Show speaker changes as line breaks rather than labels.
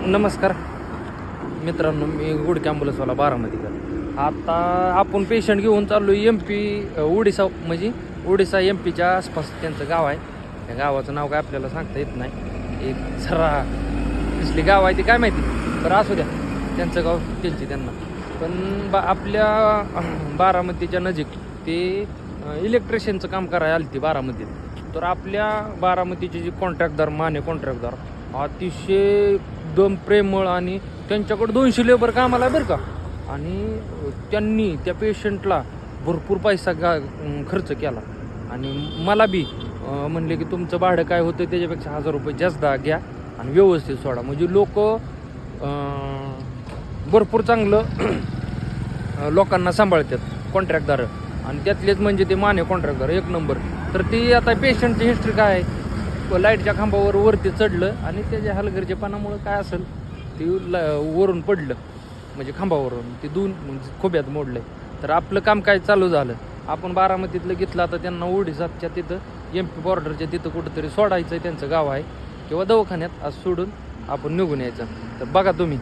नमस्कार मित्रांनो, मी गुडकी ॲम्ब्युलन्सवाला बारामतीकर. आता आपण पेशंट घेऊन चाललो MP ओडिसा, म्हणजे ओडिसा MPच्या आसपास त्यांचं गाव आहे. त्या गावाचं नाव काय आपल्याला सांगता येत नाही. एक जरा कसली गाव आहे ते काय माहिती, बरं असू द्या, त्यांचं गाव त्यांची त्यांना. पण आपल्या बारामतीच्या नजीक ते इलेक्ट्रिशियनचं काम करायला आली ती बारामतीत. तर आपल्या बारामतीचे जे कॉन्ट्रॅक्टदार, माने कॉन्ट्रॅक्टदार, अतिशय दम प्रेमळ, आणि त्यांच्याकडे 200 लेबर कामाला आहे बरं का. आणि त्यांनी त्या पेशंटला भरपूर पैसा खर्च केला. आणि मला बी म्हणले की तुमचं भाडं काय होतं त्याच्यापेक्षा 1000 रुपये जास्त घ्या आणि व्यवस्थित सोडा. म्हणजे लोक भरपूर चांगलं लोकांना सांभाळतात कॉन्ट्रॅक्टदार. आणि त्यातलेच म्हणजे ते माने कॉन्ट्रॅक्टदार एक नंबर. तर ती आता पेशंटची हिस्ट्री काय आहे, लाईटच्या खांबावर वरती चढलं आणि त्याच्या हलगर्जेपणामुळं काय असेल ते वरून पडलं, म्हणजे खांबावरून ते 2 खोब्यात मोडलं. तर आपलं काम काय चालू झालं, आपण बारामतीतलं घेतलं. आता त्यांना ओडिसाच्या तिथं MP बॉर्डरच्या तिथं कुठंतरी सोडायचं आहे, त्यांचं गाव आहे, किंवा दवाखान्यात आज सोडून आपण निघून यायचं. तर बघा तुम्ही